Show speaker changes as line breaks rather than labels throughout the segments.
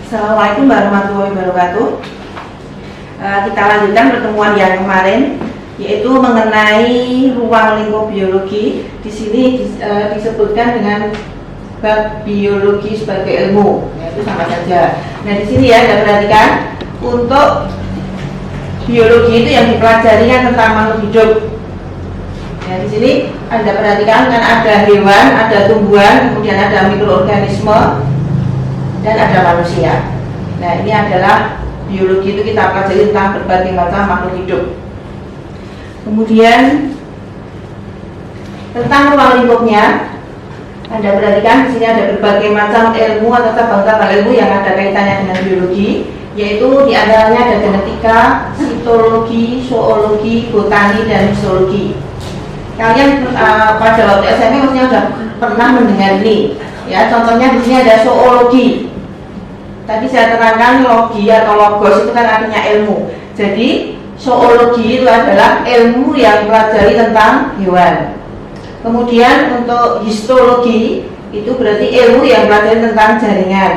Assalamualaikum warahmatullahi wabarakatuh. Kita lanjutkan pertemuan yang kemarin, yaitu mengenai ruang lingkup biologi. Di sini disebutkan dengan bab biologi sebagai ilmu, yaitu sama saja. Nah, di sini ya, Anda perhatikan, untuk biologi itu yang dipelajari kan tentang makhluk hidup. Nah, di sini Anda perhatikan kan ada hewan, ada tumbuhan, kemudian ada mikroorganisme, dan ada manusia. Nah, ini adalah biologi, itu kita pelajari tentang berbagai macam makhluk hidup. Kemudian tentang ruang lingkupnya, Anda perhatikan di sini ada berbagai macam ilmu atau cabang-cabang ilmu yang ada kaitannya dengan biologi, yaitu diantaranya ada genetika, sitologi, zoologi, botani, dan histologi. Kalian pada waktu SMP mestinya sudah pernah mendengar ini, ya. Contohnya di sini ada zoologi. Tadi saya terangkan logi atau logos itu kan artinya ilmu. Jadi zoologi itu adalah ilmu yang mempelajari tentang hewan. Kemudian untuk histologi itu berarti ilmu yang mempelajari tentang jaringan.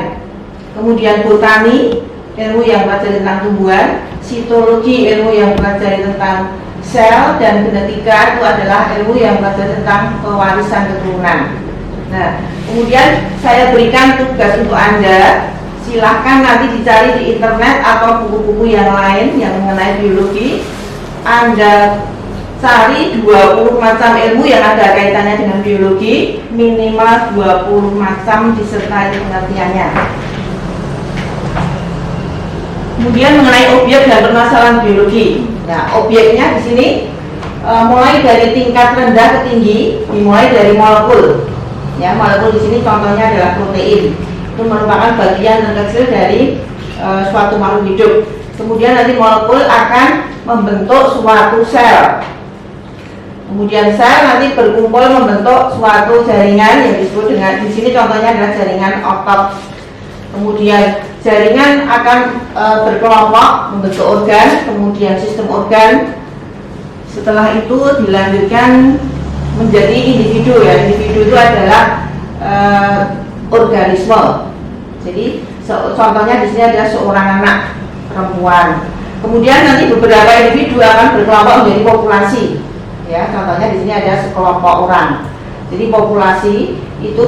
Kemudian botani, ilmu yang mempelajari tentang tumbuhan. Sitologi, ilmu yang mempelajari tentang sel. Dan genetika itu adalah ilmu yang mempelajari tentang pewarisan keturunan. Nah, kemudian saya berikan tugas untuk Anda. Silahkan nanti dicari di internet atau buku-buku yang lain yang mengenai biologi. Anda cari 20 macam ilmu yang ada kaitannya dengan biologi, minimal 20 macam disertai pengertiannya. Kemudian mengenai objek dan permasalahan biologi. Nah, objeknya di sini mulai dari tingkat rendah ke tinggi, dimulai dari molekul. Ya, molekul di sini contohnya adalah protein. Itu merupakan bagian terkecil dari suatu makhluk hidup. Kemudian nanti molekul akan membentuk suatu sel. Kemudian sel nanti berkumpul membentuk suatu jaringan yang disebut dengan, di sini contohnya adalah jaringan otot. Kemudian jaringan akan berkelompok membentuk organ, kemudian sistem organ. Setelah itu dilanjutkan menjadi individu, ya. Individu itu adalah organisme. Jadi contohnya di sini ada seorang anak perempuan. Kemudian nanti beberapa individu akan berkelompok menjadi populasi. Ya, contohnya di sini ada sekelompok orang. Jadi populasi itu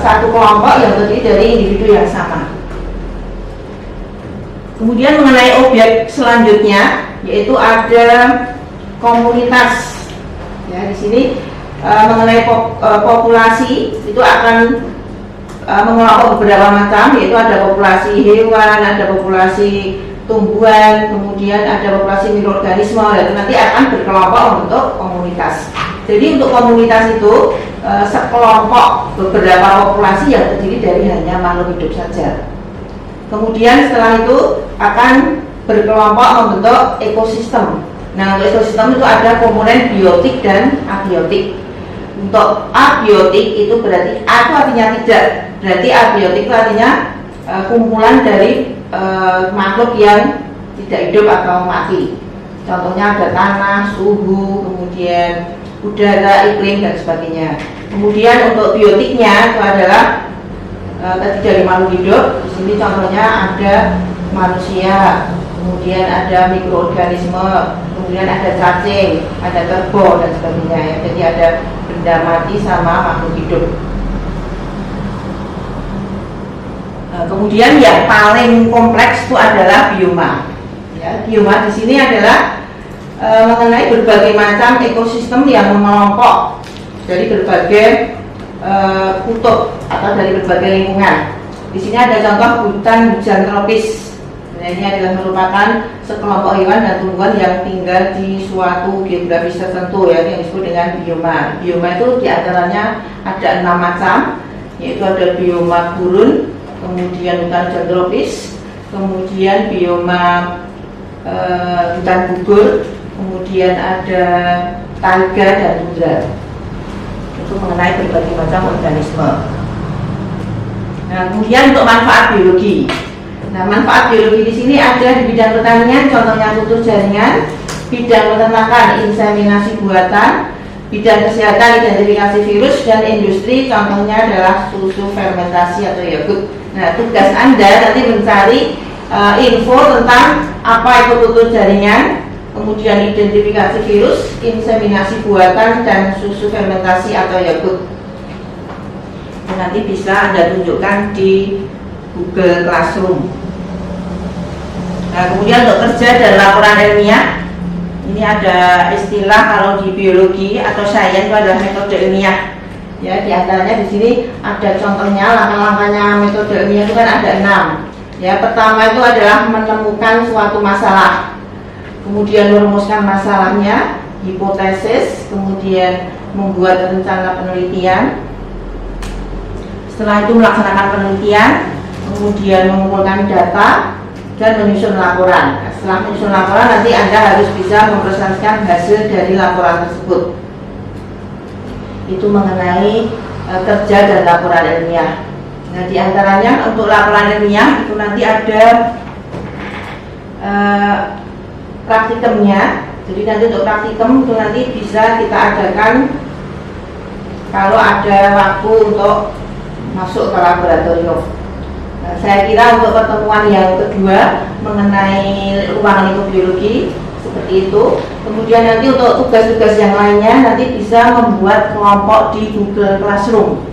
satu kelompok yang terdiri dari individu yang sama. Kemudian mengenai objek selanjutnya, yaitu ada komunitas. Ya, di sini mengenai populasi itu akan mengelompok beberapa macam, yaitu ada populasi hewan, ada populasi tumbuhan, kemudian ada populasi mikroorganisme, dan nanti akan berkelompok untuk komunitas. Jadi untuk komunitas itu sekelompok beberapa populasi yang terdiri dari hanya makhluk hidup saja. Kemudian setelah itu akan berkelompok membentuk ekosistem. Nah, untuk ekosistem itu ada komponen biotik dan abiotik. Untuk abiotik itu berarti A itu artinya tidak, berarti abiotik itu artinya kumpulan dari makhluk yang tidak hidup atau mati. Contohnya ada tanah, suhu, kemudian udara, iklim, dan sebagainya. Kemudian untuk biotiknya itu adalah tadi dari makhluk hidup. Di sini contohnya ada manusia, kemudian ada mikroorganisme, kemudian ada cacing, ada kerbau, dan sebagainya, ya. Jadi ada benda mati sama makhluk hidup. Kemudian yang paling kompleks itu adalah bioma. Ya, bioma di sini adalah mengenai berbagai macam ekosistem yang mengelompok dari berbagai kutub atau dari berbagai lingkungan. Di sini ada contoh hutan hujan tropis. Nah, ini adalah merupakan sekelompok hewan dan tumbuhan yang tinggal di suatu geografis tertentu, ya, yang disebut dengan bioma. Bioma itu diantaranya ada 6 macam, yaitu ada bioma gurun, kemudian hutan hujan tropis, kemudian bioma hutan gugur, kemudian ada taiga dan tundra. Itu mengenai berbagai macam organisme. Nah, kemudian untuk manfaat biologi. Nah, manfaat biologi di sini ada di bidang pertanian, contohnya kultur jaringan, bidang peternakan, inseminasi buatan, bidang kesehatan, identifikasi virus, dan industri, contohnya adalah susu fermentasi atau yogurt. Nah, tugas Anda nanti mencari info tentang apa itu tutur jaringan, kemudian identifikasi virus, inseminasi buatan, dan susu fermentasi atau Yakult. Nanti bisa Anda tunjukkan di Google Classroom. Nah, kemudian untuk kerja dan laporan ilmiah, ini ada istilah kalau di biologi atau sains itu adalah metode ilmiah. Ya, di antaranya di sini ada contohnya, langkah-langkahnya metode ilmiah itu kan ada 6. Ya, pertama itu adalah menemukan suatu masalah, kemudian merumuskan masalahnya, hipotesis, kemudian membuat rencana penelitian. Setelah itu melaksanakan penelitian, kemudian mengumpulkan data dan menyusun laporan. Nah, setelah menyusun laporan nanti Anda harus bisa mempresentasikan hasil dari laporan tersebut. Itu mengenai kerja dan laporan ilmiah. Nah, di antaranya untuk laporan ilmiah itu nanti ada praktikumnya. Jadi nanti untuk praktikum itu nanti bisa kita adakan kalau ada waktu untuk masuk ke laboratorium. Nah, saya kira untuk pertemuan yang kedua mengenai ruangan mikrobiologi seperti itu. Kemudian nanti untuk tugas-tugas yang lainnya nanti bisa membuat kelompok di Google Classroom.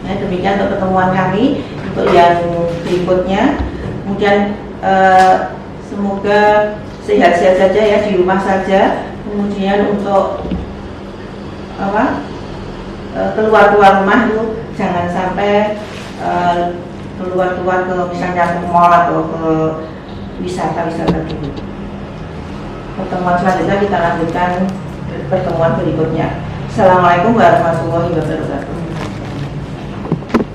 Nah, demikian untuk pertemuan kami untuk yang berikutnya. Kemudian semoga sehat-sehat saja ya, di rumah saja. Kemudian untuk keluar rumah itu jangan sampai keluar ke misalnya ke mall atau ke wisata dulu. Pertemuan selanjutnya kita lanjutkan pertemuan berikutnya. Assalamualaikum warahmatullahi wabarakatuh.